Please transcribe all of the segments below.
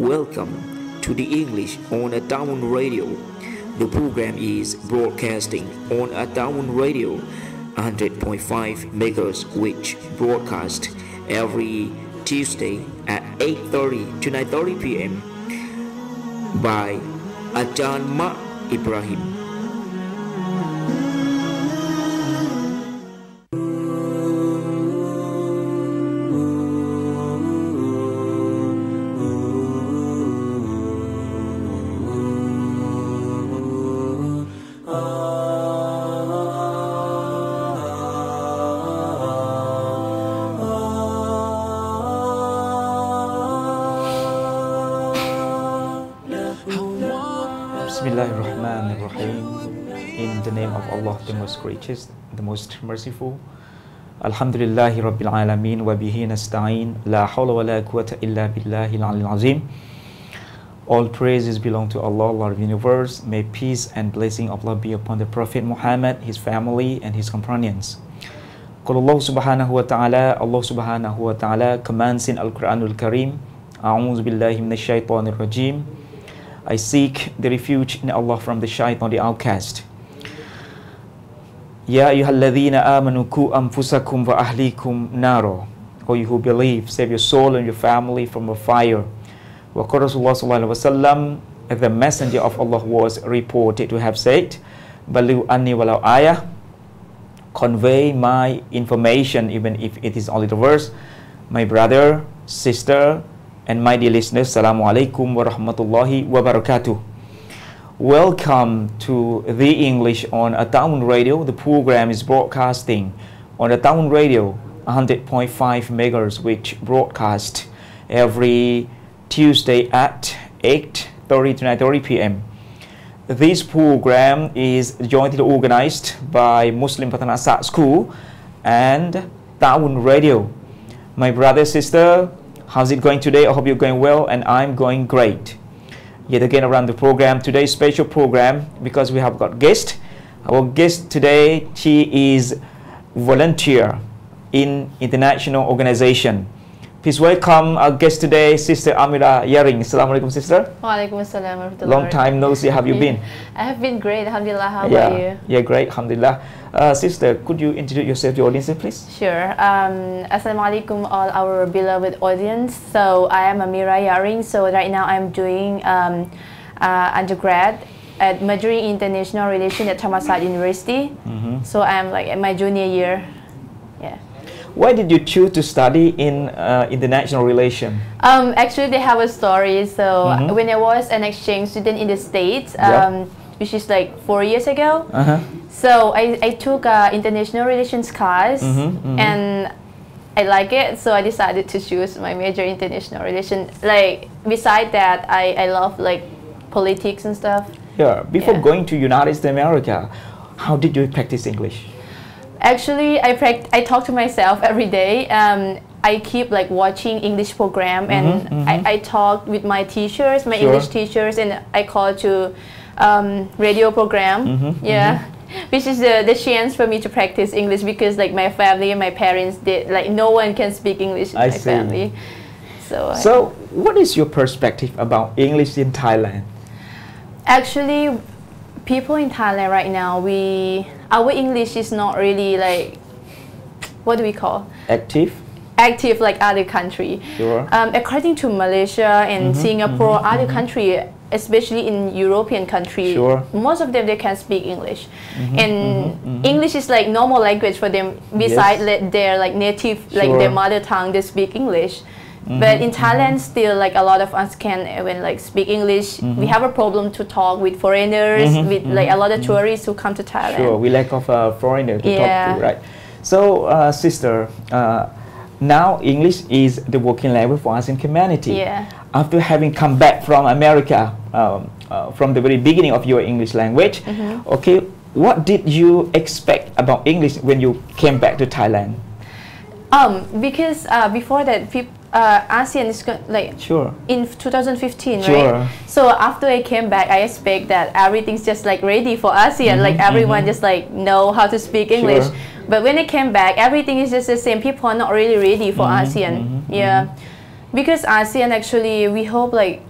Welcome to the English on a Down Radio. The program is broadcasting on a Down Radio 100.5 MHz, which broadcast every Tuesday at 8:30 to 9:30 p.m. by Ajahn Ma Ibrahim. In the name of Allah, the most gracious, the most merciful. Alhamdulillahi Rabbil Alameen wa bihi nasta'een la hawla wa la quwwata illa billahi al-'aliyyil azim. All praises belong to Allah, Lord of the universe. May peace and blessing of Allah be upon the Prophet Muhammad, his family and his companions. Allah subhanahu wa ta'ala commands in Al-Quranul Kareem, A'udhu billahi minash shaitanir rajim. I seek the refuge in Allah from the shaitan, the outcast. Ya ayyuhalladhina amanu ku anfusakum wa ahlikum naro. O you who believe, save your soul and your family from a fire. Wa qala Rasulullah sallallahu alaihi wasallam, the messenger of Allah was reported to have said, Balighu anni walau ayah, convey my information even if it is only the verse. My brother, sister, and my dear listeners, Assalamu alaikum wa rahmatullahi wa barakatuh. Welcome to the English on a Town Radio. The program is broadcasting on a Town Radio 100.5 MHz, which broadcast every Tuesday at 8:30 to 9:30 p.m. This program is jointly organized by Muslim Patanasa School and Town Radio. My brother, sister, how's it going today? I hope you're going well, and I'm going great. Yet again around the program, today's special program, because we have got guest. Our guest today, she is volunteer in international organization. Please welcome our guest today, Sister Amira Yaring. Assalamu alaikum, sister. Wa alaikum assalam wa rahmatullah. Long time no see. How have you been? I have been great, alhamdulillah. How about you? Yeah, great, alhamdulillah. Sister, could you introduce yourself to the audience, please? Sure. Assalamu alaikum, all our beloved audience. So I am Amira Yaring. So right now I'm doing undergrad at majoring in international relations at Thammasat University. So I'm like at my junior year. Yeah. Why did you choose to study in international relation? Actually, they have a story. So when I was an exchange student in the States, which is like 4 years ago, so I took international relations class, and I like it. So I decided to choose my major international relations. Like beside that, I love like politics and stuff. Yeah. Before going to United States of America, how did you practice English? Actually, I talk to myself every day. I keep like watching English program, and I talk with my teachers, my English teachers, and I call to radio program. Which is the chance for me to practice English, because like my family and my parents did like no one can speak English in my family. So what is your perspective about English in Thailand? Actually, people in Thailand right now, our English is not really like, what do we call? Active like other country. Sure. According to Malaysia and Singapore, other country, especially in European country, most of them they can speak English, and English is like normal language for them. Besides their like native, like their mother tongue, they speak English. But in Thailand, still like a lot of us can even like speak English. We have a problem to talk with foreigners, with like a lot of tourists who come to Thailand. Sure, we lack of a foreigner to talk to, right? So, sister, now English is the working language for us in community. Yeah. After having come back from America, from the very beginning of your English language, okay, what did you expect about English when you came back to Thailand? Because before that, ASEAN is like in 2015, right? So after I came back, I expect that everything's just like ready for ASEAN, like everyone just like know how to speak English. But when I came back, everything is just the same. People are not really ready for ASEAN. Because ASEAN actually, we hope like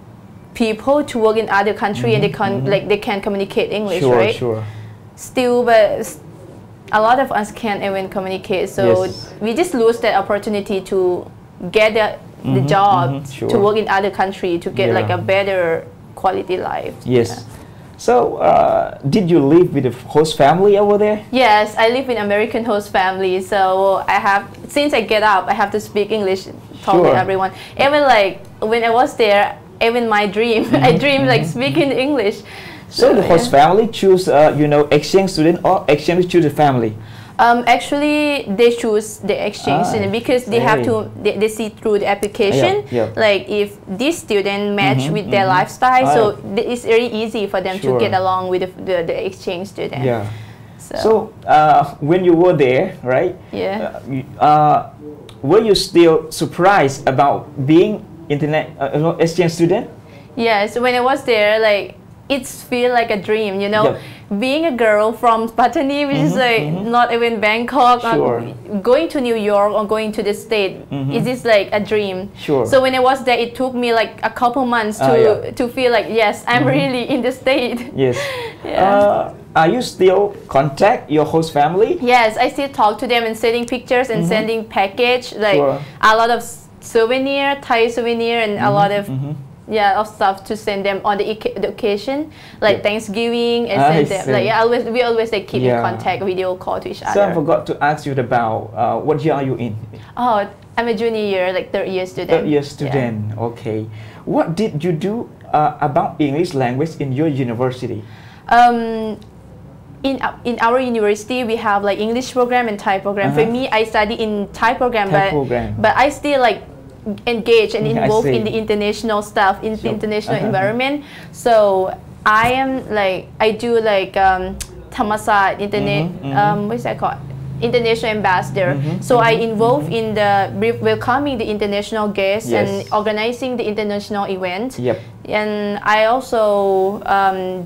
people to work in other country and they can communicate English, sure, right? Sure. Still, but a lot of us can't even communicate, so yes. we just lose that opportunity to get the job sure. to work in other country to get like a better quality life. Yes. Yeah. So, did you live with a host family over there? Yes, I live in American host family, so since I get up, I have to speak English, talk with everyone. Even like when I was there, even my dream, I dream like speaking English. So the host family choose, exchange student or exchange choose the family? Actually, they choose the exchange student because they have to, they see through the application, like if this student match with their lifestyle, so it's very easy for them to get along with the exchange student. Yeah. So when you were there, right? Yeah. Were you still surprised about being exchange student? Yes, when I was there, like it feels like a dream, you know. Being a girl from Pattani, which is like not even Bangkok, going to New York or going to the state, it is like a dream. So when I was there, it took me like a couple months to feel like, yes, I'm really in the state. Yes. Are you still contact your host family? Yes, I still talk to them and sending pictures and sending package, like a lot of souvenir, Thai souvenir, and a lot of of stuff to send them on the occasion, like Thanksgiving, and send them. Like we always like keep in contact, video call to each other. So I forgot to ask you about what year are you in? Oh, I'm a junior year, like third year student. Third year student. Okay. What did you do about English language in your university? In our university, we have like English program and Thai program. For me, I study in Thai program, but I still like engaged and involved in the international stuff, in the international environment. So I am like, I do like Thammasat what's that called? International ambassador. So I involve in the welcoming the international guests and organizing the international event. And I also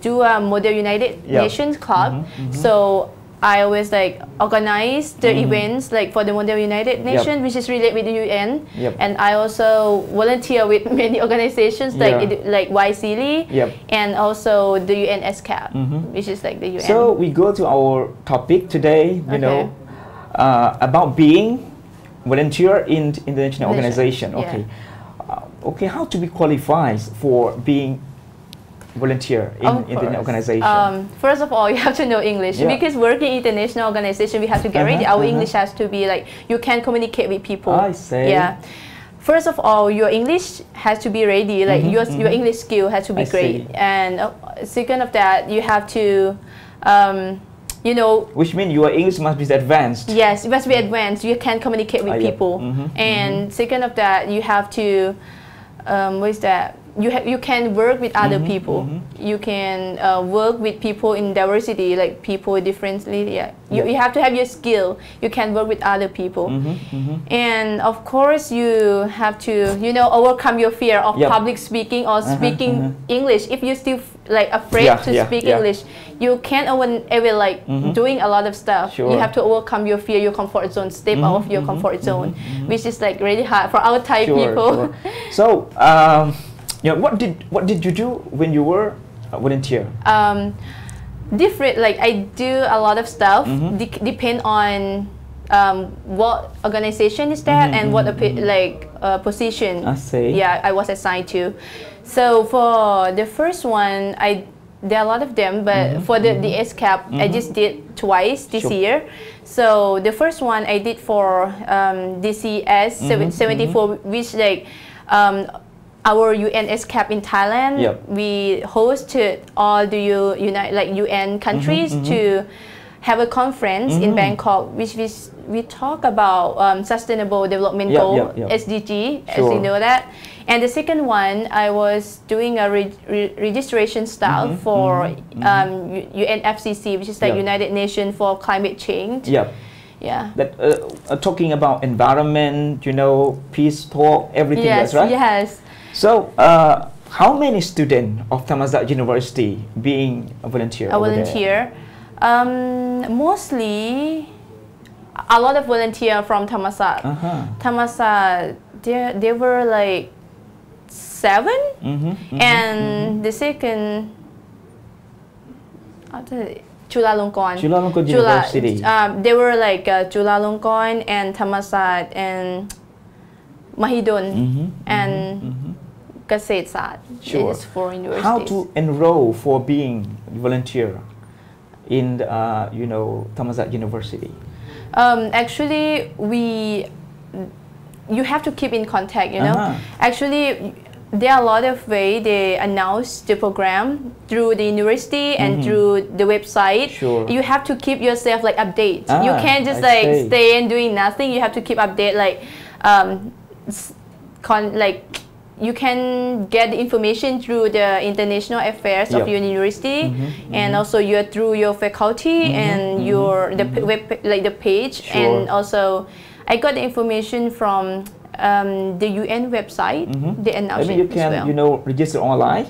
do a Model United Nations Club. So I always like organize the events like for the Model United Nations, which is related with the UN. And I also volunteer with many organizations like YCLI and also the UN SCAP, which is like the UN. So we go to our topic today, you know, about being volunteer in international organization. Okay. Okay, how to be qualified for being volunteer in the organization? First of all, you have to know English because working in international organization, we have to get ready. Our English has to be like you can communicate with people. I see. Yeah. First of all, your English has to be ready. Like your English skill has to be great. And second of that, you have to, you know. Which means your English must be advanced. Yes, it must be advanced. You can communicate with people. And second of that, you have to, what is that? You can work with other people. You can work with people in diversity, like people differently. You have to have your skill. You can work with other people. And of course, you have to, you know, overcome your fear of public speaking or speaking English. If you're still like afraid to speak English, you can't ever like doing a lot of stuff. You have to overcome your fear, your comfort zone, step out of your comfort zone, which is like really hard for our Thai people. So, what did you do when you were a volunteer? Different, like I do a lot of stuff. Depend on what organization is that and what position. I see. Yeah, I was assigned to. So for the first one, there are a lot of them, but for the SCAP, I just did twice this year. So the first one I did for DCS 74, which like our UN SCAP in Thailand. We hosted all the UN countries to have a conference in Bangkok, which we talk about Sustainable Development Goal, SDG, as you know that. And the second one, I was doing a registration style for UNFCCC, which is like United Nations for Climate Change. That talking about environment, you know, peace talk, everything. That's right. Yes. So, how many students of Thammasat University being a volunteer? A volunteer, mostly a lot of volunteer from Thammasat. Thammasat, there were like 7, and the second after Chulalongkorn University. They were like Chulalongkorn and Thammasat and Mahidol and Kasetsat. Sure. Is 4 universities. How to enroll for being volunteer in Thammasat University? Actually, you have to keep in contact, you know. Actually, there are a lot of ways they announce the program through the university and through the website. Sure. You have to keep yourself like update. You can't just stay and doing nothing. You have to keep update you can get the information through the international affairs of your university, and also through your faculty and the page. Sure. And also, I got the information from the UN website. They announce I mean, you it as can well. Register online.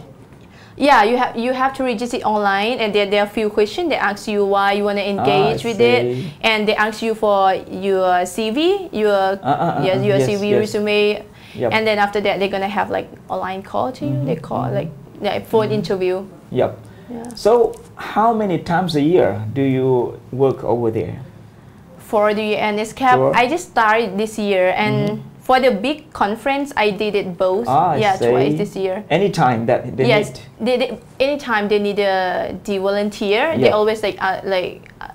Yeah, you have to register online, and there are a few questions. They ask you why you want to engage with it, and they ask you for your CV, your CV resume. Yep. And then after that, they're gonna have like online call to you. They call phone interview. Yep. Yeah. So how many times a year do you work over there? For the NSCAP, Sure. I just started this year, and for the big conference, I did it both. Twice this year. Anytime that they need. Anytime they need the volunteer, they always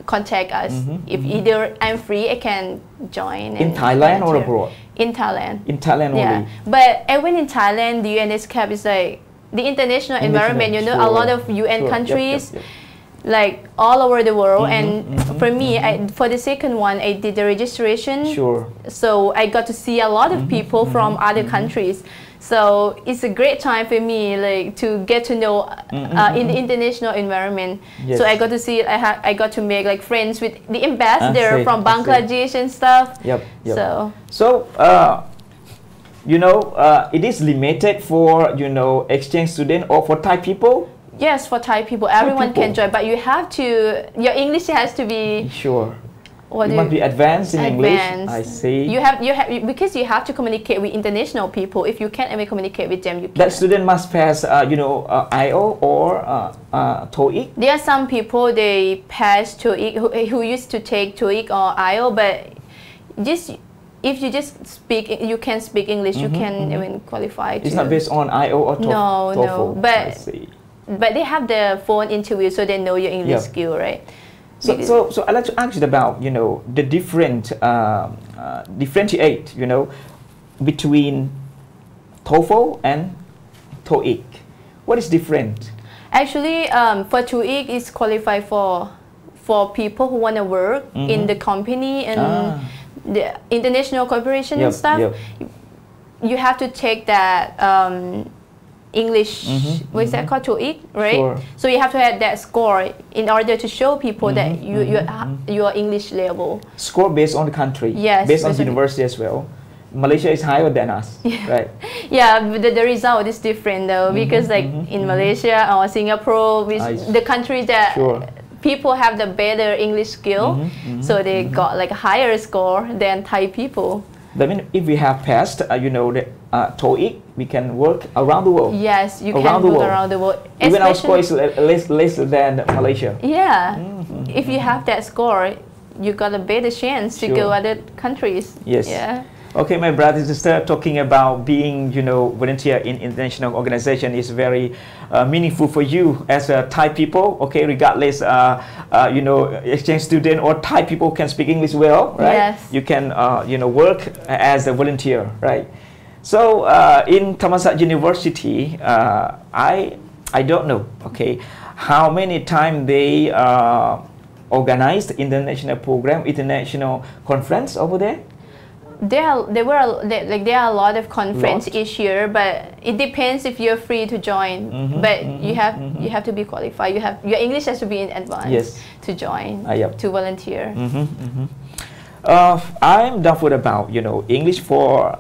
contact us. If either I'm free, I can join. In Thailand or abroad? In Thailand. In Thailand only. Yeah, but even in Thailand, the UNSCAP is like the international environment. You know, a lot of UN countries. Like all over the world, and for me, for the second one, I did the registration. Sure. So I got to see a lot of people from other countries. So it's a great time for me, like to get to know in the international environment. Yes. So I got to see, I got to make like friends with the ambassador from Bangladesh and stuff. Yep. So it is limited for exchange student or for Thai people. Yes, for Thai people, everyone can join, but you have to. Your English has to be. Sure. You must be advanced in English. I see. You have because you have to communicate with international people. If you can't ever communicate with them, you can't. That student must pass, IELTS or TOEIC. There are some people they pass TOEIC who used to take TOEIC or IELTS, but if you just speak, you can speak English. You can even qualify. It's not based on IELTS or TOEFL. No, but they have the phone interview, so they know your English skill, right? So I'd like to ask you about the differentiate between TOEFL and TOEIC. What is different? Actually, for TOEIC is qualified for people who want to work in the company and the international corporation and stuff. You have to take that English, what is that called, TOEIC, right? Sure. So you have to have that score in order to show people that your English level. Score based on the country. Yes. Based on the university as well. Malaysia is higher than us, right? Yeah, but the result is different though, because like in Malaysia or Singapore, the countries that people have the better English skill, so they got like a higher score than Thai people. That means if we have passed, the TOEIC, we can work around the world. Yes, you can work around the world. Even our score is less than Malaysia. Yeah, if you have that score, you got a better chance to go other countries. Yes. Yeah. Okay, my brother and sister, talking about being, volunteer in international organization is very meaningful for you as a Thai people. Okay, regardless, exchange student or Thai people can speak English well, right? Yes. You can, work as a volunteer, right? So in Thammasat University, I don't know, okay, how many times they organized international program, international conference over there? There are a lot of conferences each year, but it depends if you're free to join. But you have to be qualified. Your English has to be in advance to join, to volunteer. I'm doubtful about English for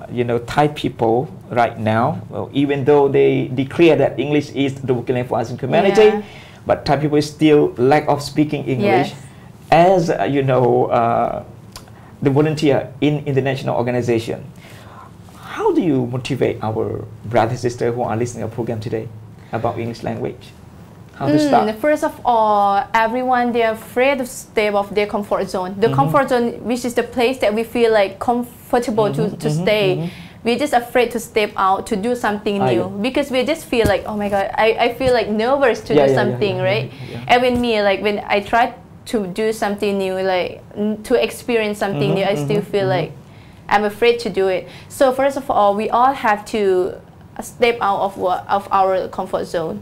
Thai people right now. Even though they declare that English is the working language for us in community, but Thai people still lack of speaking English. As the volunteer in international organization. How do you motivate our brothers and sisters who are listening to our program today about English language? How to start? First of all, everyone, they're afraid to step off their comfort zone. The comfort zone, which is the place that we feel like comfortable to stay. We're just afraid to step out to do something new because we just feel like, oh my God, I feel like nervous to do something, right? And with me, like when I try to do something new, like to experience something new, I still feel like I'm afraid to do it. So first of all, we all have to step out of our comfort zone.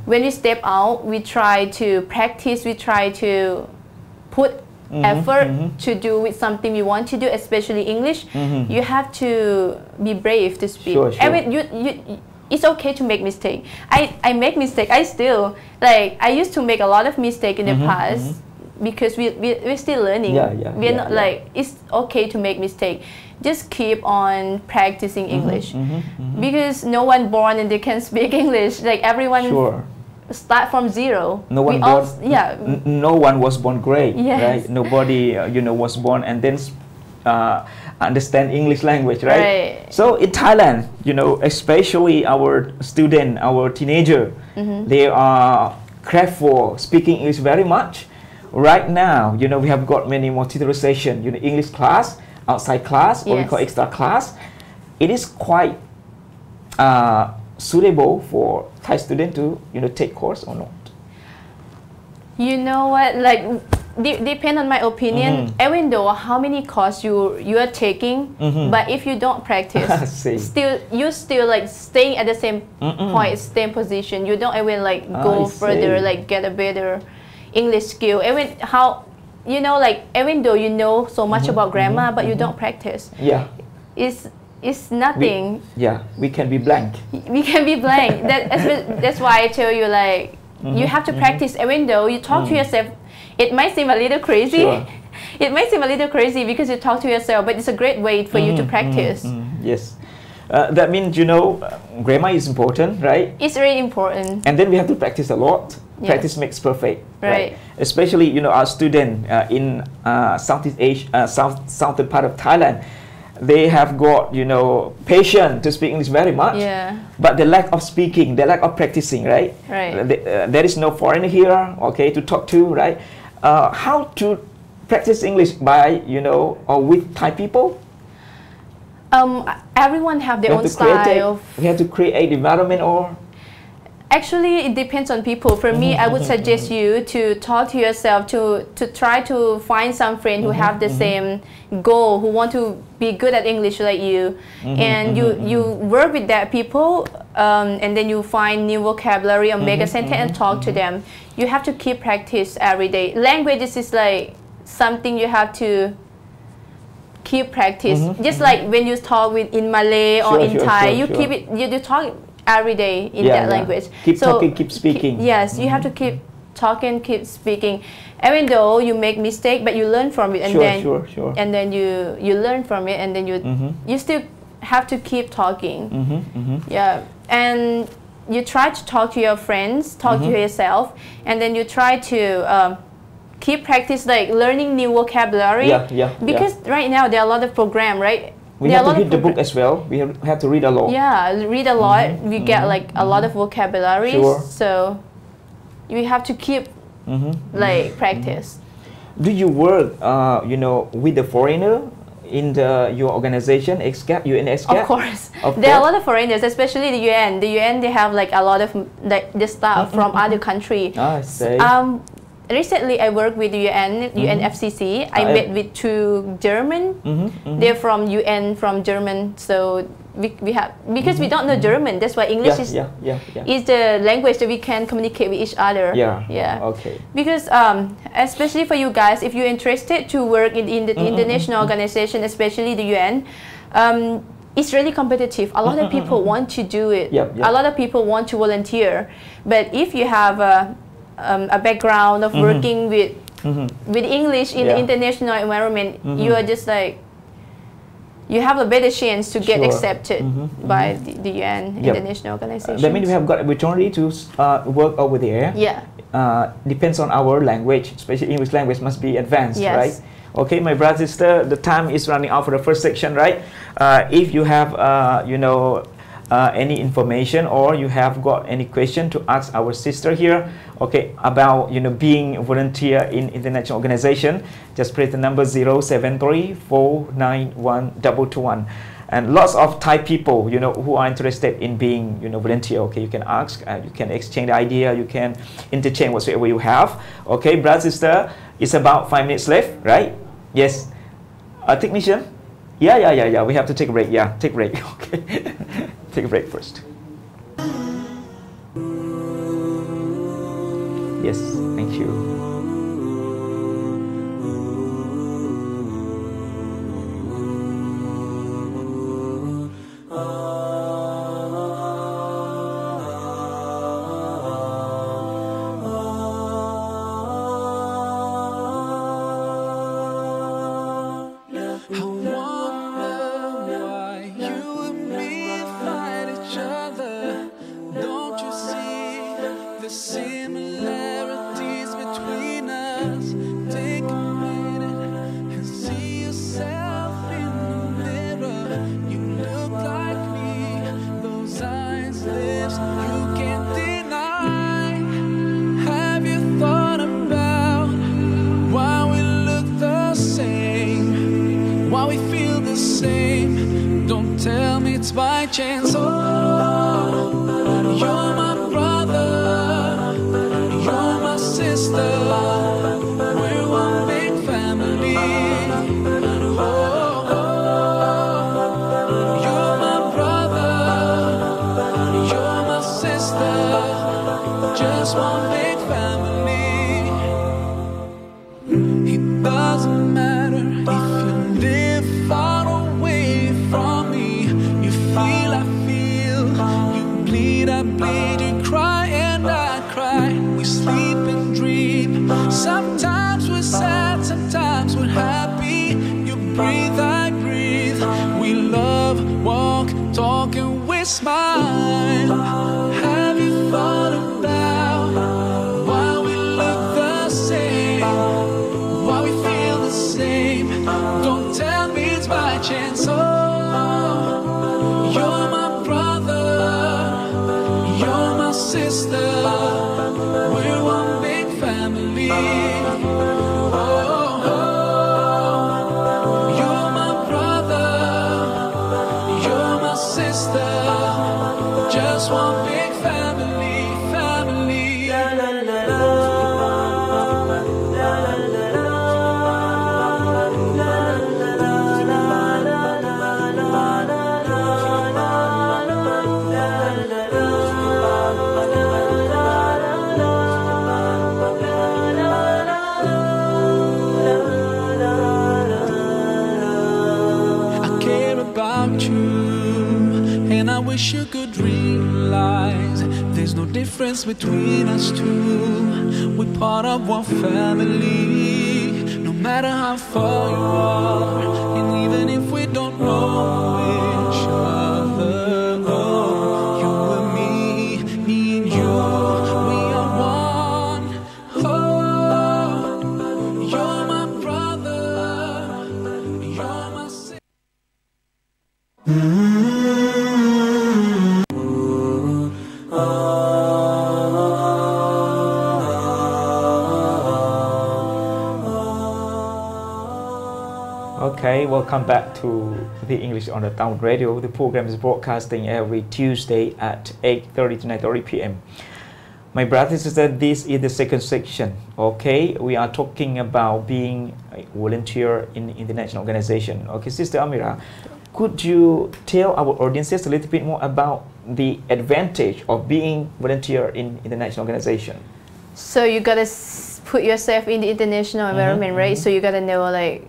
When we step out, we try to practice, we try to put effort to do with something we want to do, especially English. You have to be brave to speak. I mean, it's okay to make mistake. I make mistake. I still like I used to make a lot of mistake in the past because we're still learning. We're not like it's okay to make mistake. Just keep on practicing English because no one born and they can speak English. Like everyone. Start from zero. No one no one was born great, right? Nobody was born and then understand English language, right? So in Thailand, especially our student, our teenager, they are craft for speaking English very much. Right now, we have got many more tutorial sessions, English class, outside class, or we call extra class. It is quite suitable for Thai student to take course or not? You know what, like depend on my opinion. Even though how many courses you are taking, but if you don't practice, you still like staying at the same point, same position. You don't even like go further, like get a better English skill. Even how like even though you know so much about grammar, but you don't practice. It's nothing. We can be blank. We can be blank. That's why I tell you, like, you have to practice. Even though you talk to yourself, it might seem a little crazy. It might seem a little crazy because you talk to yourself, but it's a great way for you to practice. Yes. That means, grammar is important, right? It's really important. And then we have to practice a lot. Practice makes perfect. Right. Especially, our student in Southeast Asia, southern part of Thailand. They have got, patience to speak English very much. But the lack of speaking, the lack of practicing, right? There is no foreigner here, to talk to, right? How to practice English by, or with Thai people? Everyone have their own style. We have to create environment or? Actually, it depends on people. For me, I would suggest you to talk to yourself, to try to find some friend who have the same goal, who want to be good at English like you, and you work with that people, and then you find new vocabulary or make a sentence and talk to them. You have to keep practice every day. Languages is like something you have to keep practice. Just like when you talk in Malay or in Thai, you keep it. You talk every day in that language. Keep talking, keep speaking. Yes, you have to keep talking, keep speaking. Even though you make mistake, but you learn from it, and then you learn from it, and then you still have to keep talking. And you try to talk to your friends, talk to yourself, and then you try to keep practice, like learning new vocabulary. Because right now there are a lot of program, right? We have to read the book as well. We have to read a lot. Read a lot. We get like a lot of vocabulary. So you have to keep like practice. Do you work, with the foreigner in your organization, UN ESCAP? Of course. There are a lot of foreigners, especially the UN. The UN, they have like a lot of the staff from other country. Recently, I worked with the UNFCCC. I met with two German. They're from UN, from German. So we have, because we don't know German, that's why English is the language that we can communicate with each other. Okay. Because especially for you guys, if you're interested to work in the international organization, especially the UN, it's really competitive. A lot of people want to do it. A lot of people want to volunteer. But if you have a background of working with English in the international environment, you are just like, you have a better chance to get accepted by the UN international organization. That means we have got opportunity to work over there. Depends on our language, especially English language must be advanced, right? Okay, my brother, sister, the time is running out for the first section, right? If you have, any information or you have got any question to ask our sister here, okay, about being a volunteer in international organization, just press the number 073-491-221. And lots of Thai people, who are interested in being, volunteer. Okay, you can ask, you can exchange the idea, you can interchange whatsoever you have. Okay, brother, sister, it's about 5 minutes left, right? Yes. Technician? Yeah. We have to take a break. Yeah, take a break. Okay. Take a break first. Yes, thank you. By chance, oh, you're my brother, you're my sister, we're one big family. Oh, you're my brother, you're my sister, just one big family. It doesn't matter if you live far away from me. Feel, I feel, you bleed, I bleed, you cry and I cry, we sleep and dream, sometimes we're sad, sometimes we're happy, you breathe, I breathe, we love, walk, talk and we smile. Have you thought about why we look the same, why we feel the same? Don't tell me it's by chance, oh, you're my brother, you're my sister, we're one big family. Oh, you're my brother, you're my sister, just one big family, family. La, la, la, la. I wish you could realize there's no difference between us two. We're part of one family, no matter how far you are, and even if we don't know each other, oh, you and me and you, we are one. Oh, you're my brother, you're my sister. Okay, welcome back to the English on the Town Radio. The program is broadcasting every Tuesday at 8:30 to 9:30 p.m. My brothers and sisters, this is the second section. Okay, we are talking about being a volunteer in international organization. Okay, Sister Amira, could you tell our audiences a little bit more about the advantage of being volunteer in international organization? So you gotta put yourself in the international environment, right? So you gotta know like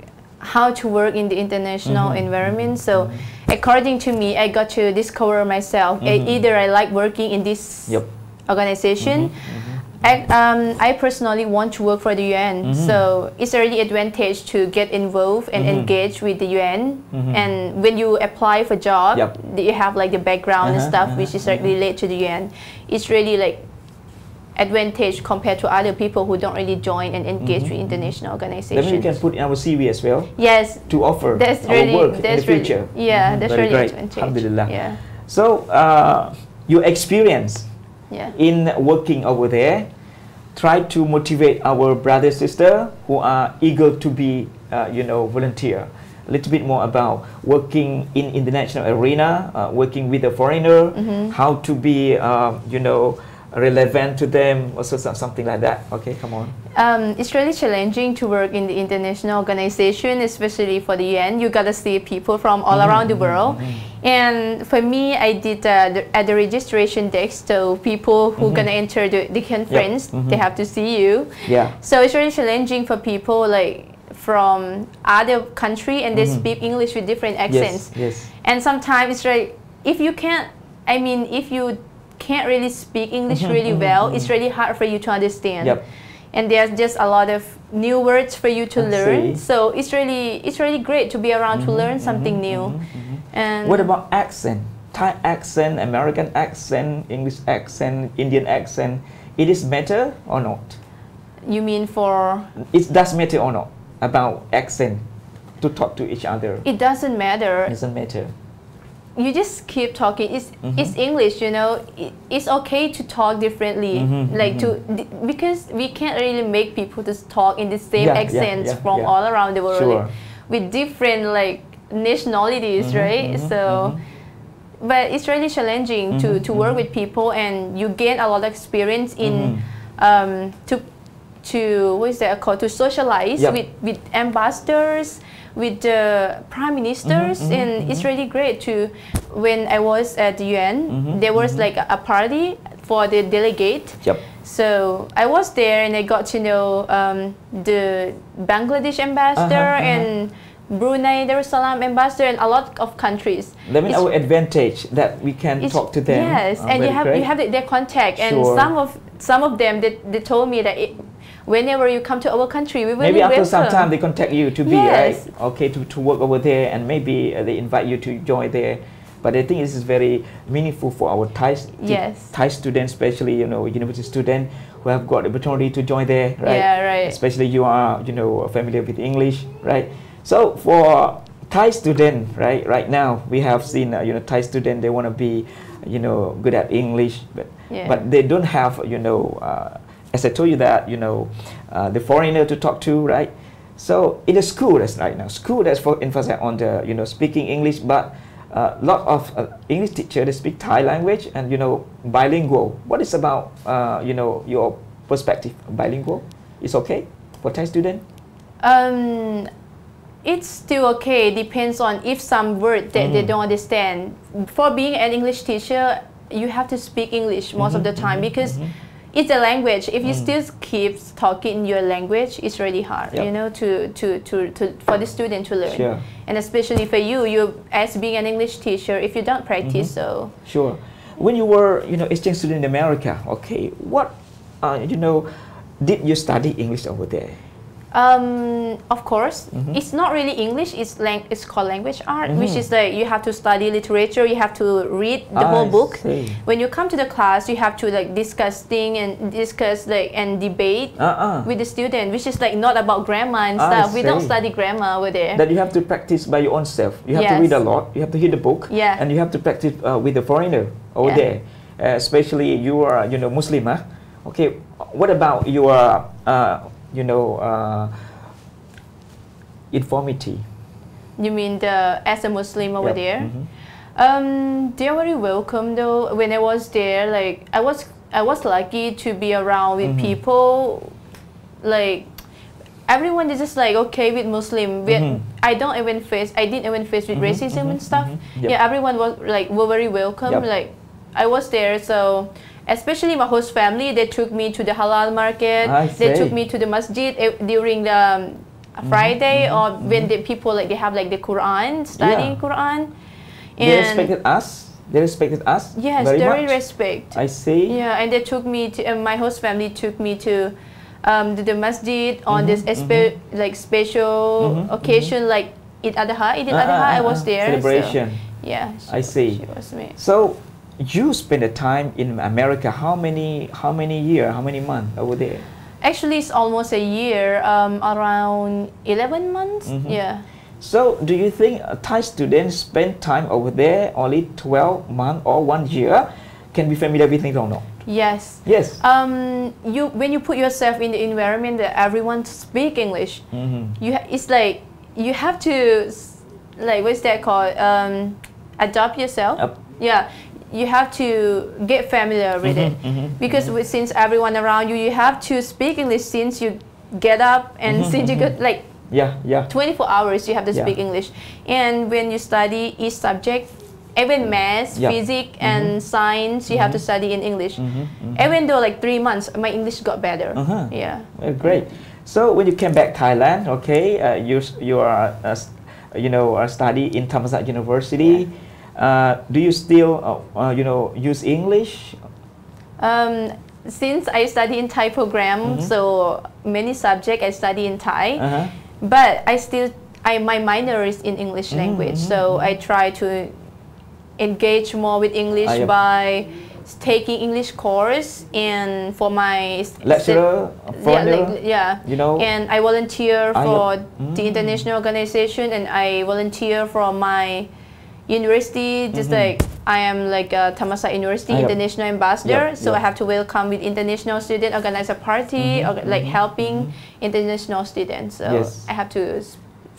how to work in the international environment. So according to me, I got to discover myself. Either I like working in this organization. I personally want to work for the UN. So it's a really advantage to get involved and engage with the UN. And when you apply for job, you have like the background and stuff which is like related to the UN. It's really like advantage compared to other people who don't really join and engage with international organizations. Then we can put in our CV as well. Yes. To offer that's our really, work that's in the future. Really, yeah, that's Very really great. advantage. Alhamdulillah. Yeah. So your experience in working over there, try to motivate our brother sister who are eager to be volunteer. A little bit more about working in international arena, working with a foreigner, how to be relevant to them, or something like that. Okay, come on. It's really challenging to work in the international organization, especially for the UN. You gotta see people from all around the world. And for me, I did at the registration desk, so people who gonna enter the conference, they have to see you. Yeah. So it's really challenging for people like from other country and they speak English with different accents. Yes. And sometimes it's like if you can't really speak English really well, it's really hard for you to understand. Yep. And there's just a lot of new words for you to learn. So it's really great to be around to learn something new. And what about accent? Thai accent, American accent, English accent, Indian accent. It is matter or not? You mean for? It does matter or not about accent to talk to each other? It doesn't matter. It doesn't matter. You just keep talking. It's English, it's okay to talk differently, because we can't really make people just talk in the same accents from all around the world with different nationalities, right? So, but it's really challenging to work with people, and you gain a lot of experience in to what is that called, to socialize with ambassadors, with the prime ministers, and it's really great to. When I was at the UN, there was a party for the delegate. So I was there and I got to know the Bangladesh ambassador and Brunei Darussalam ambassador and a lot of countries. That means our advantage that we can talk to them. Yes, and you have their contact, and some of them they told me that whenever you come to our country, we will maybe after welcome. some time they contact you to be to work over there, and maybe they invite you to join there. But I think this is very meaningful for our Thai students, especially university students who have got the opportunity to join there, right? Yeah, right. Especially you are familiar with English, right? So for Thai student, right now we have seen Thai student, they want to be good at English, but they don't have as I told you that the foreigner to talk to, right? So in the school that's right now, that's for emphasis on the speaking English, but a lot of English teachers, they speak Thai language and bilingual. What is about your perspective? Bilingual is okay for Thai student? It's still okay. Depends on if some word that they don't understand. For being an English teacher, you have to speak English most of the time because it's a language. If you still keep talking your language, it's really hard, for the student to learn. Sure. And especially for you as being an English teacher, if you don't practice, so. Sure. When you were, exchange student in America, okay, what, did you study English over there? Of course, it's not really English. It's called language art, which is you have to study literature. You have to read the whole book. When you come to the class, you have to discuss things and debate with the student, which is not about grammar and stuff. We don't study grammar over there. That you have to practice by your own self. You have to read a lot. You have to read the book. And you have to practice with the foreigner over there. Especially you are Muslim, huh? Okay. What about your informity? You mean as a Muslim over there? They're very welcome though. When I was there, I was lucky to be around with people. Everyone is just okay with Muslim. I didn't even face with racism and stuff. Yeah, everyone was were very welcome. I was there, so. Especially my host family, they took me to the halal market. They took me to the masjid during the Friday, or when the people they have the Quran, studying Quran. And they respected us. They respected us. Yes, very respect. I see. Yeah, and they took me to my host family took me to the masjid on this special occasion like Eid al-Adha. I was there. Celebration. So, yeah. I see. She was me. So you spend the time in America. How many years? How many months over there? Actually, it's almost a year. Around 11 months. Yeah. So, do you think Thai students spend time over there only 12 months or 1 year can be familiar with English or no? Yes. Yes. When you put yourself in the environment that everyone speak English, it's like you have to, like, what's that called? Adopt yourself. Yeah. You have to get familiar with it because since everyone around you, you have to speak English since you get up and since you get like 24 hours you have to speak English. And when you study each subject, even math, physics, and science, you have to study in English. Even though like 3 months, my English got better. Yeah. Great. So when you came back Thailand, okay, you are study in Thammasat University. Do you still use English? Since I study in Thai program, so many subjects I study in Thai, but my minor is in English language, so I try to engage more with English by taking English course and for my lecturer, and I volunteer for the international organization and I volunteer for my university, just like I am like a Thammasat University international ambassador, so I have to welcome with international students, organize a party, or like helping international students. So I have to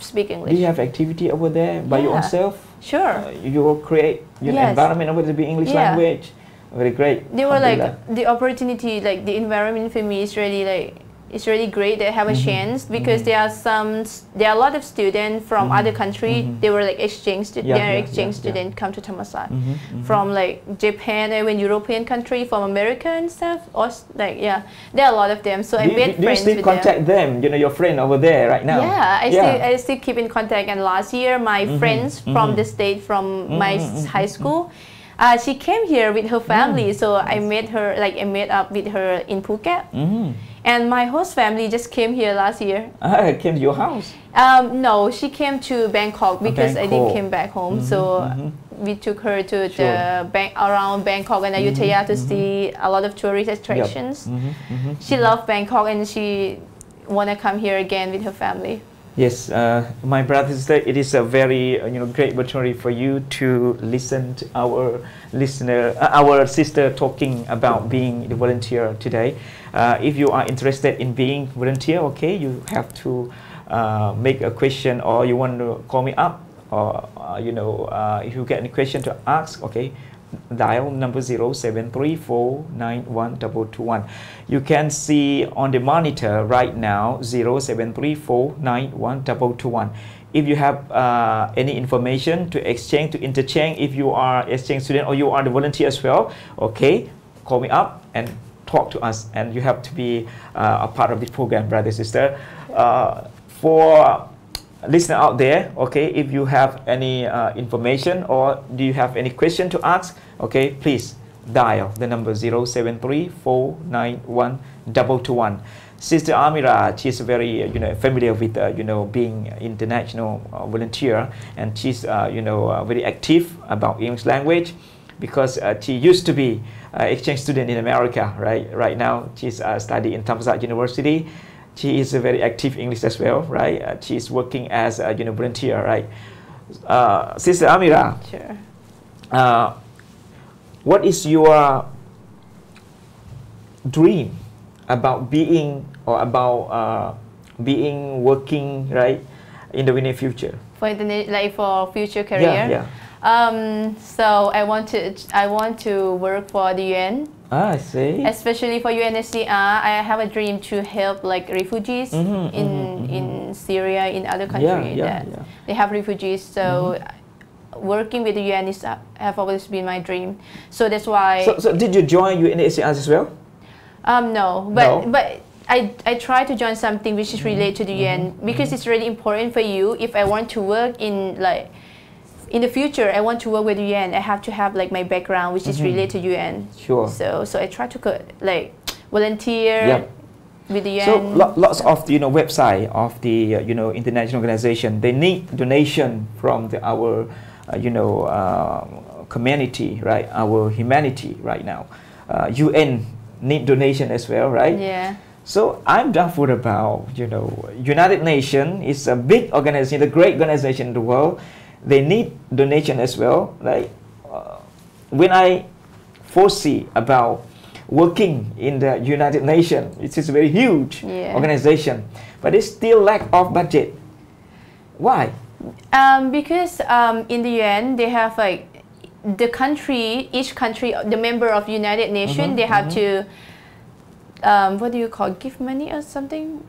speak English. Do you have activity over there by yourself? Sure. You will create environment over there to be English language. Very great. They were like the opportunity, like the environment for me is really like. It's really great that I have a chance because there are a lot of students from other countries. They were like exchange students come to Thammasat from like Japan, even European country, from America and stuff. Or like there are a lot of them. So I made friends with them. Do you still contact them? You know your friend over there right now. Yeah, I still keep in contact. And last year, my friends from the state, from my high school. She came here with her family, so I met up with her in Phuket. And my host family just came here last year. Came to your house? No, she came to Bangkok because I didn't come back home. So we took her to the around Bangkok and Ayutthaya to see a lot of tourist attractions. She loved Bangkok and she wanna come here again with her family. Yes, my brother and sister, it is a very great opportunity for you to listen to our sister talking about being the volunteer today. If you are interested in being volunteer, okay, you have to make a question or you want to call me up, or if you get any question to ask, okay, dial number 0734912221. You can see on the monitor right now 0734912221. If you have any information to exchange, to interchange, if you are exchange student or you are the volunteer as well, okay, call me up and talk to us, and you have to be a part of this program, brother, sister. For listener out there, okay, if you have any information or do you have any question to ask, okay, please dial the number 0734912221. Sister Amira, she's very familiar with being international volunteer, and she's very active about English language because she used to be exchange student in America. Right now she's studying in Thammasat University. She is a very active English as well, right? She's working as a volunteer, right? Sister Amira. Sure. What is your dream about being or about being working, right, in the near future? For future career. So I want to work for the UN. I see. Especially for UNHCR, I have a dream to help like refugees in Syria, in other countries they have refugees. So working with the UN have always been my dream. So that's why. So did you join UNHCR as well? No, but I try to join something which is related to the UN because it's really important for you. If I want to work in the future, I want to work with UN, I have to have like my background which is related to UN. Sure. So I try to volunteer with the UN. So lots of the website of the international organization, they need donation from our community, right? Our humanity right now. UN need donation as well, right? Yeah. So I'm doubtful about, United Nations is a big organization, a great organization in the world. They need donation as well, right? When I foresee about working in the United Nations, it is a very huge organization, but it's still lack of budget. Why? Because in the UN, they have like the country, each country, the member of United Nations, they have to, what do you call, give money or something?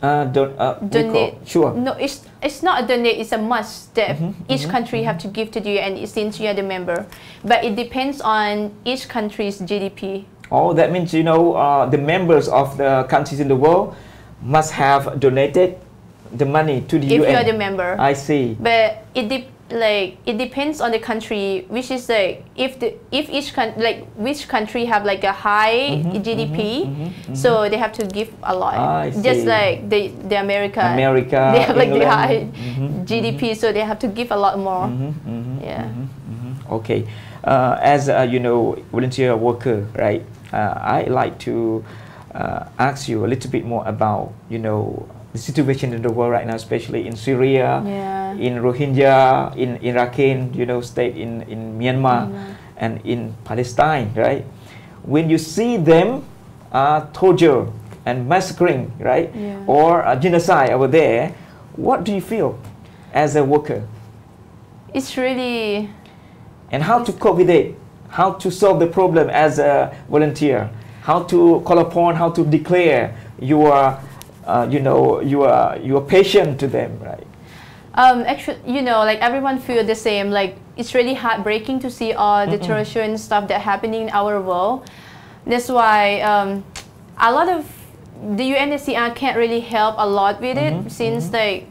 Donate. Sure. No, it's not a donate. It's a must that each country have to give to the UN since you are the member. But it depends on each country's GDP. Oh, that means the members of the countries in the world must have donated the money to the UN. If you are the member. I see. But it depends on the country, which is like if each which country have like a high GDP, so they have to give a lot. Just like the America, they have like the high GDP, so they have to give a lot more. Yeah. Okay. As a volunteer worker, right? I like to ask you a little bit more about the situation in the world right now, especially in Syria, in Rohingya, in Rakhine, state in Myanmar, and in Palestine, right? When you see them torture and massacring, right, or genocide over there, what do you feel as a worker? It's really. And how to cope with it? How to solve the problem as a volunteer? How to call upon? How to declare your patient to them, right? Actually, like everyone feel the same. Like it's really heartbreaking to see all the torture and stuff that happening in our world. That's why a lot of the UNHCR can't really help a lot with it since like.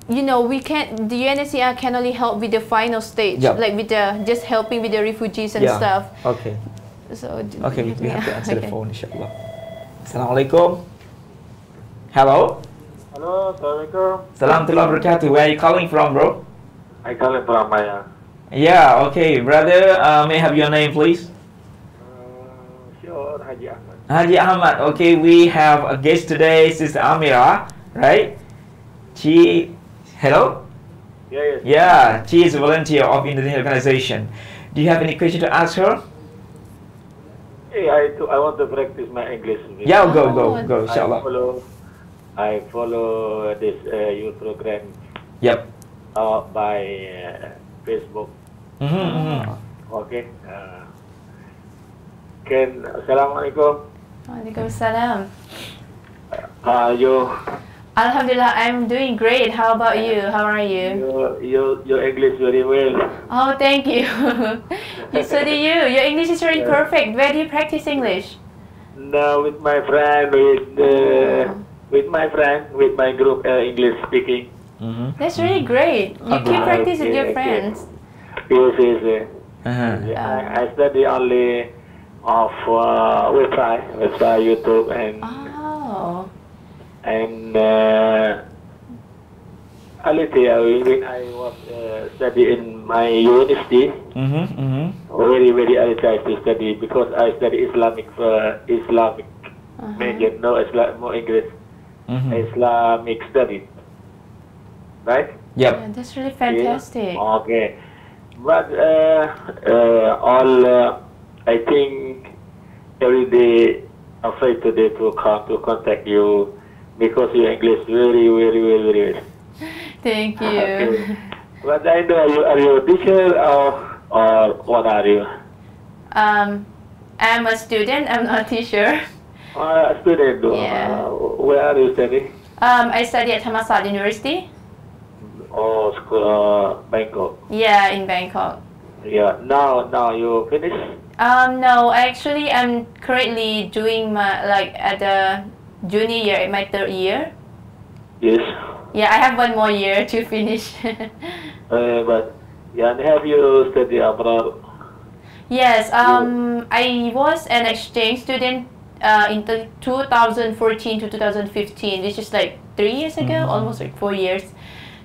We can't. The UNHCR can only help with the final stage, like with just helping with the refugees and stuff. Okay. So. Okay, we have to answer the phone, inshallah. Assalamualaikum. Hello. Hello, Assalamualaikum. Salam wabarakatuh. Where are you calling from, bro? I calling from Maya. Yeah. Okay, brother. May I have your name, please? Sure, Haji Ahmad. Haji Ahmad. Okay, we have a guest today, Sister Amira, right? Hello? Yes. Yeah, she is a volunteer of Indonesian organization. Do you have any question to ask her? Hey, I want to practice my English. Yeah, go, inshallah. I follow this your program. Yep. By Facebook. Okay. Assalamualaikum. Waalaikumsalam. How are you? Alhamdulillah, I'm doing great. How about you? How are you? Your English very well. Oh, thank you. So do you. Your English is very perfect. Where do you practice English? No, with my friend, with my group English speaking. That's really great. You keep practice with your friends. Yes. I study only of website, YouTube, and. Oh. And a little when I was studying in my university, very little to study because I study Islamic major, no more English, Islamic study, right? Yep. Yeah, that's really fantastic. Yeah. Okay, but I think every day afraid today to come to contact you. Because your English very well. Thank you. Okay. But I know are you a teacher or what are you? I'm a student. I'm not a teacher. A student. Yeah. Where are you studying? I study at Thammasat University. Oh, school, Bangkok. Yeah, in Bangkok. Yeah. Now you finished? No, actually, I'm currently doing my at the junior year, in my 3rd year. Yes. Yeah, I have 1 more year to finish. But have you studied abroad? Yes. I was an exchange student in 2014 to 2015, which is like 3 years ago, almost like 4 years.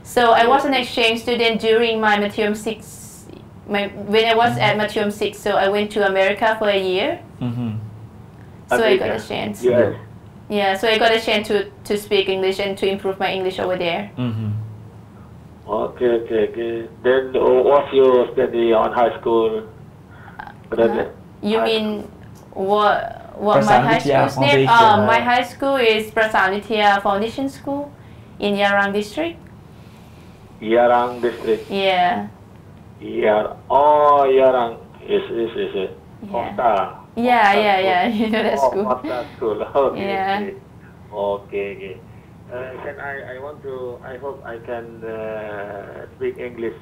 So I was an exchange student during my Matrium 6. When I was at Matrium 6, so I went to America for a year. So I got a chance. Yes. Yeah, so I got a chance to speak English and to improve my English over there. Okay. Then what's your study on high school? You mean what my high school's name? My high school is Prasanitya Foundation School in Yarang district. Yarang district. Yeah. Yarang is it? Yeah. Yeah. You know that school. That school. Okay. Yeah. Okay. Then I hope I can speak English.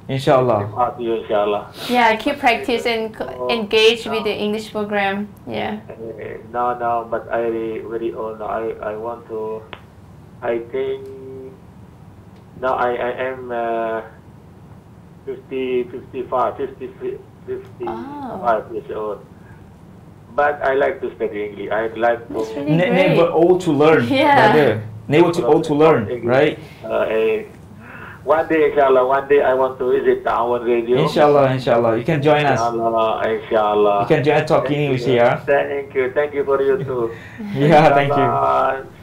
Inshallah. Inshallah. Yeah, keep practice and engage with the English program. Yeah. No, but I very old now. I want to. I think now I am 55 years old. But I like to study English. I like to. That's really great. Never old to learn. Yeah. Brother. Never too old to learn, right? One day, inshallah, I want to visit our radio. Inshallah. You can join us. Inshallah. You can join talking English here. Thank you for you too. Yeah, thank you.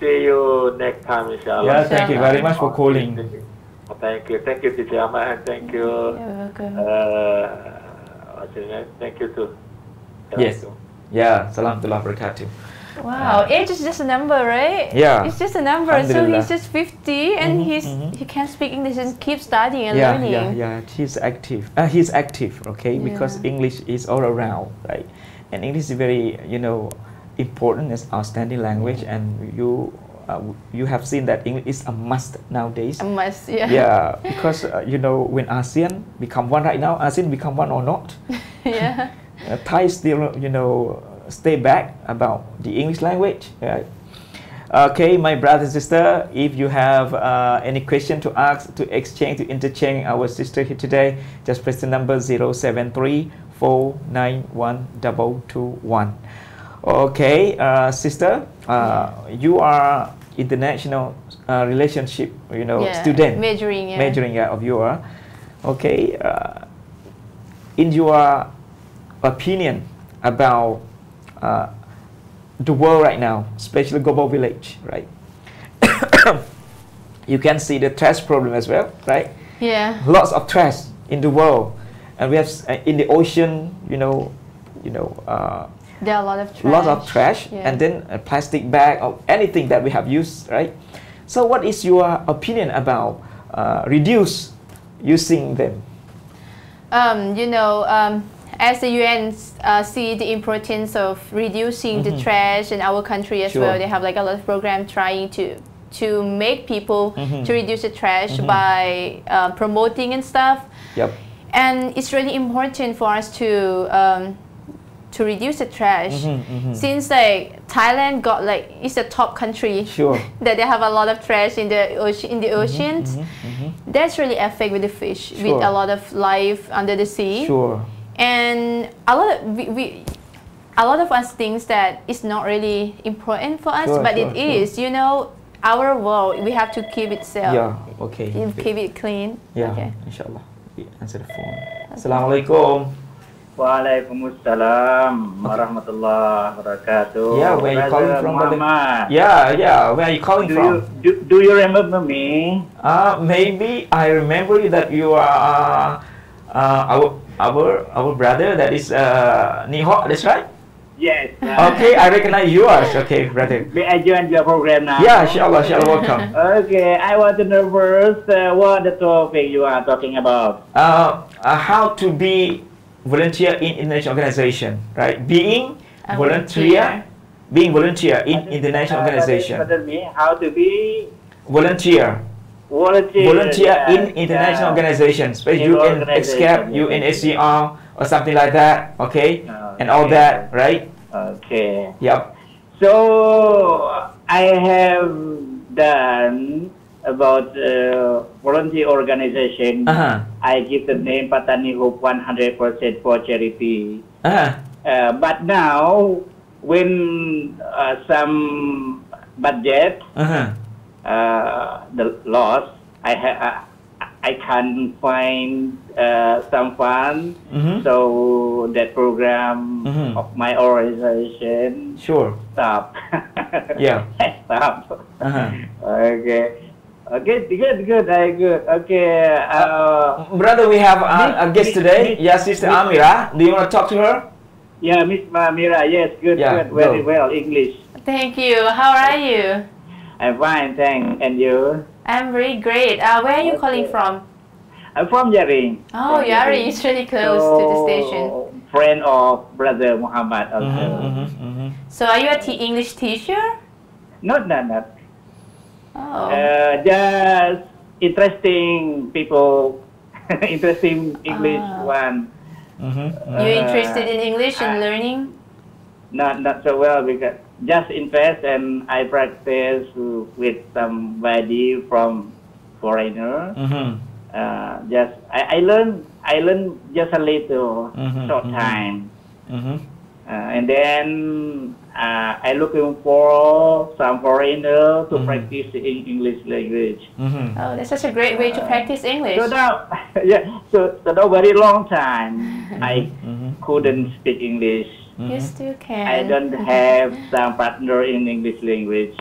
See you next time, inshallah. Yeah, thank you very much for calling. Thank you, Teacher Ahmad, and thank you. You're welcome. What's your name? Thank you too. Yes. Yeah, salamullah barakatuh. Wow, age is just a number, right? Yeah. It's just a number. So he's just 50 and he can speak English and keep studying and learning. Yeah. He's active. He's active, okay? Yeah. Because English is all around, right? And English is very, important as outstanding language, and you have seen that English is a must nowadays. A must, yeah. Yeah, because when ASEAN become one right now, ASEAN become one or not? Yeah. Thai still, stay back about the English language. Right? Okay, my brother and sister, if you have any question to ask, to exchange, to interchange our sister here today, just press the number 073-491-221. Okay, sister, you are international relationship, student. Majoring, of your. Okay, in your opinion about the world right now, especially global village, right? You can see the trash problem as well, right? Yeah. Lots of trash in the world, and we have in the ocean, there are a lot of trash. Lots of trash, and then a plastic bag or anything that we have used, right? So, what is your opinion about reduce using them? As the UN see the importance of reducing the trash in our country as well, they have like a lot of programs trying to make people to reduce the trash by promoting and stuff. Yep. And it's really important for us to reduce the trash, since like Thailand it's a top country that they have a lot of trash in the oceans. That's really affect with the fish, with a lot of life under the sea. And a lot of us thinks that it's not really important for us, but it is. Our world, we have to keep it safe. Yeah. Okay. Keep it clean. Yeah. Okay. Inshallah. We answer the phone. Assalamualaikum. Waalaikumsalam warahmatullahi wabarakatuh. Yeah, where are you calling from? Muhammad. Yeah. Where are you calling from? Do you remember me? Maybe I remember you that you are our brother. That is Niho. That's right. Yes. Okay, I recognize yours. Okay, brother. May I join your program now? Yeah, inshallah, welcome. Okay, I want to know first what the topic you are talking about. How to be volunteer in international organization, right? Being volunteer in international organization. How to be volunteer in international organizations, especially UN ESCAP, UNHCR, or something like that. Okay, and all that, right? Okay. Yep. So I have done about volunteer organization. I give the name Patani Hope 100% for charity. But now when some budget the loss, I can find some fun. So that program of my organization stop. Yeah. Stop. Okay. Okay, good. Good. Okay. Brother, we have a guest today. Yes, Sister Amira. Do you want to talk to her? Yeah, Miss Amira. Yes, good. Very well. English. Thank you. How are you? I'm fine, thanks. And you? I'm very great. Where are you calling from? I'm from Yaring. Oh, Yaring is really close to the station. Friend of Brother Muhammad also. So are you a English teacher? Not. Oh. Just interesting people, interesting English one. You're interested in English and learning? Not so well because just interest, and I practice with somebody from foreigner. Just I learn just a little short time, and then I looking for some foreigner to practice in English language. Oh, that's such a great way to practice English. So now, so now very long time I couldn't speak English. You still can. I don't have some partner in English language.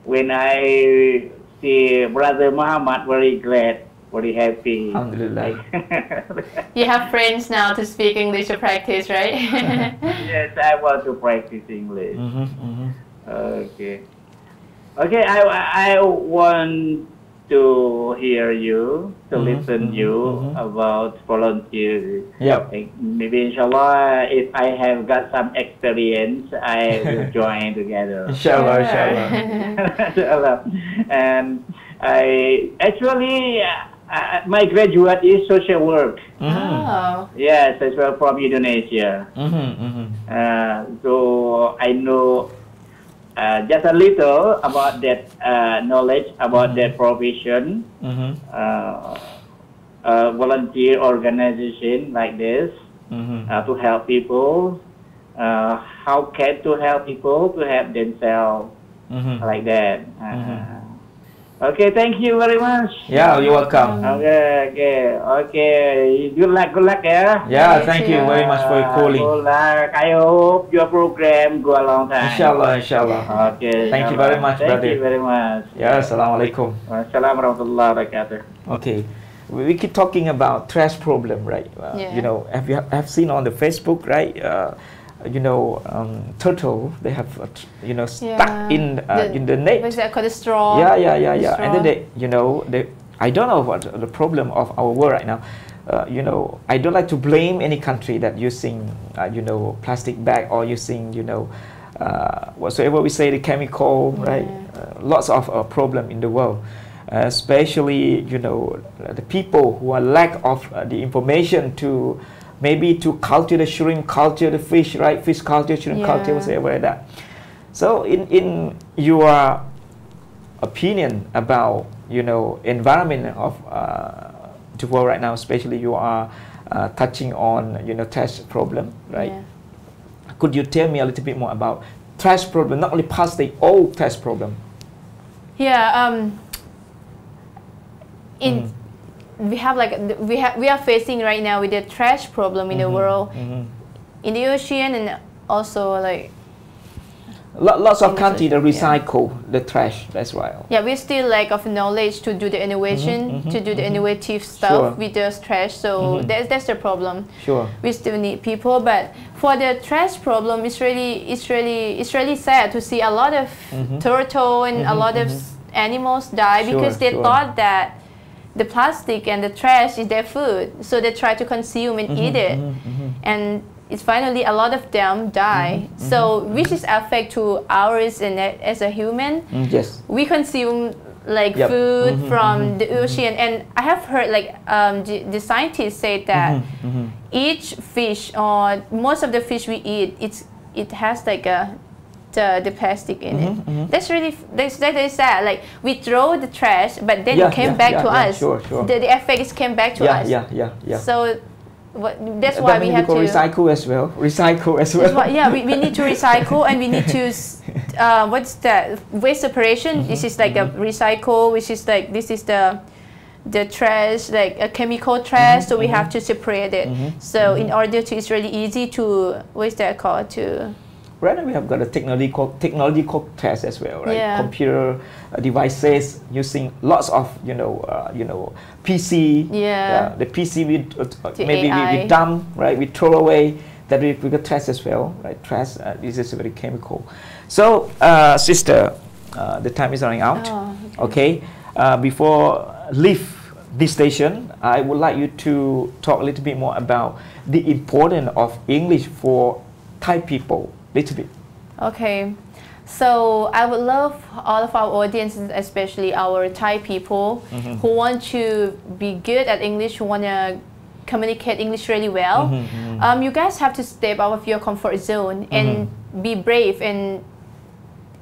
When I see Brother Muhammad, very glad, very happy. Alhamdulillah. You have friends now to speak English to practice, right? Yes, I want to practice English. Okay. I want to hear you, to listen you about volunteer. Maybe inshallah, if I have got some experience, I will join together. Inshallah. And I actually, my graduate is social work. Oh. Yes, as well from Indonesia. So I know just a little about that knowledge about that profession, volunteer organization like this, to help people. How can to help people to help themselves like that. Okay, thank you very much. Yeah, you're welcome. Okay. Good luck, yeah. Yeah, thank you very much for calling. Good luck. I hope your program go a long time. Inshallah. Okay. Thank you very much, brother. Thank you very much. Yeah, assalamualaikum. Assalamualaikum warahmatullahi wabarakatuh. Okay, we keep talking about trash problem, right? You know, have seen on the Facebook, right? You know, turtle, they have stuck in the net. What's that called? The straw. Yeah. And then I don't know what the problem of our world right now. You know, I don't like to blame any country that using plastic bag or using whatsoever we say, the chemical, right? Lots of problem in the world, especially the people who are lack of the information to maybe to culture the shrimp, culture the fish, right? Fish culture, shrimp culture, whatever like that. So in your opinion about environment of the world right now, especially you are touching on trash problem, right? Could you tell me a little bit more about trash problem, not only plastic, all trash problem? We are facing right now with the trash problem in the world, in the ocean, and also like lots of countries that recycle the trash. That's right. Yeah, we still lack of knowledge to do the innovation, to do the innovative stuff with the trash. So that's the problem. We still need people, but for the trash problem, it's really sad to see a lot of turtle and a lot of animals die because they thought that the plastic and the trash is their food, so they try to consume and eat it, and it's finally a lot of them die. So which is affect to ours and as a human. We consume like food from the ocean, and I have heard like the scientists say that each fish or most of the fish we eat, it has like the plastic in it. That's really sad. Like we throw the trash, but then it came back to us. The effect came back to us. So that's why we have to recycle as well. We need to recycle, and we need to what's that waste separation? This is like a recycle, which is like this is the trash, like a chemical trash. So we have to separate it. So in order to, it's really easy to what's that called to. Right now we have got a technological test as well, right? Yeah. Computer devices using lots of PC. Yeah. The PC we dump, right? We throw away. That we could test as well, right? Trash. This is very chemical. So, sister, the time is running out. Okay. Before leave this station, I would like you to talk a little bit more about the importance of English for Thai people. Little bit. Okay, so I would love all of our audiences, especially our Thai people, who want to be good at English, who want to communicate English really well. You guys have to step out of your comfort zone and be brave. And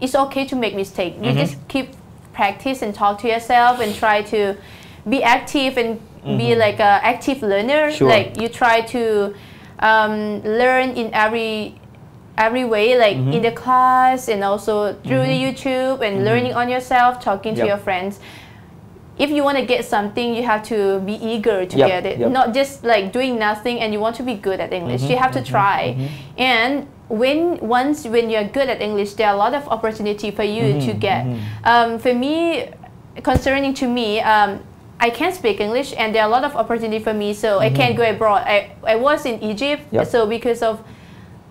it's okay to make mistakes. You just keep practice and talk to yourself and try to be active and be like an active learner. Sure. Like you try to learn in every way, like in the class and also through the YouTube and learning on yourself, talking to your friends. If you want to get something, you have to be eager to get it, not just like doing nothing and you want to be good at English. You have to try. And when you're good at English, there are a lot of opportunity for you to get. For me, concerning to me, I can speak English and there are a lot of opportunity for me, so I can't go abroad. I was in Egypt, so because of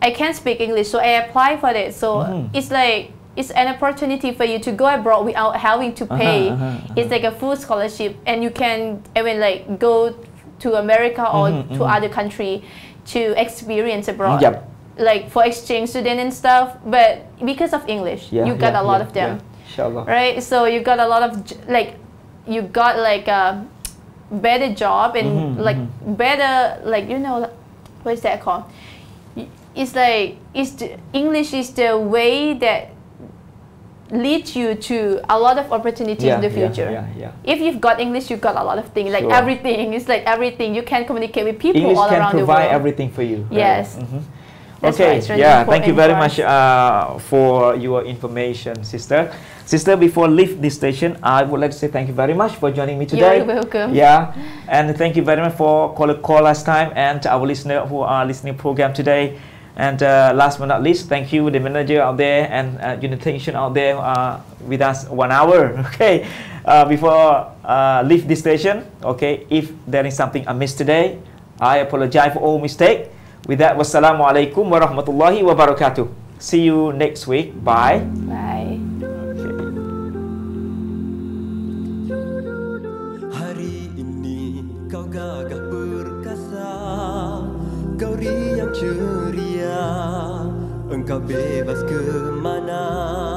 I can't speak English, so I applied for it. So it's like it's an opportunity for you to go abroad without having to pay. It's like a full scholarship, and you can even like go to America or to other country to experience abroad, like for exchange student and stuff. But because of English, you got a lot of them, right? So you got a lot of you got like a better job and like better what is that called? It's like English is the way that leads you to a lot of opportunities in the future. If you've got English, you've got a lot of things. Like everything, it's like everything. You can communicate with people English all around the world. English can provide everything for you. Yes. That's okay. Really thank you very much for your information, sister. Sister, before leave this station, I would like to say thank you very much for joining me today. You're welcome. And thank you very much for call last time and our listener who are listening program today. And last but not least, thank you the manager out there and unit technician out there with us 1 hour. Okay, before leave this station, okay, if there is something amiss today, I apologize for all mistake. With that, wassalamu alaikum warahmatullahi wabarakatuh. See you next week. Bye. Bye. Hari ini kau gagah perkasa, kau riang ceria, engkau bebas ke mana.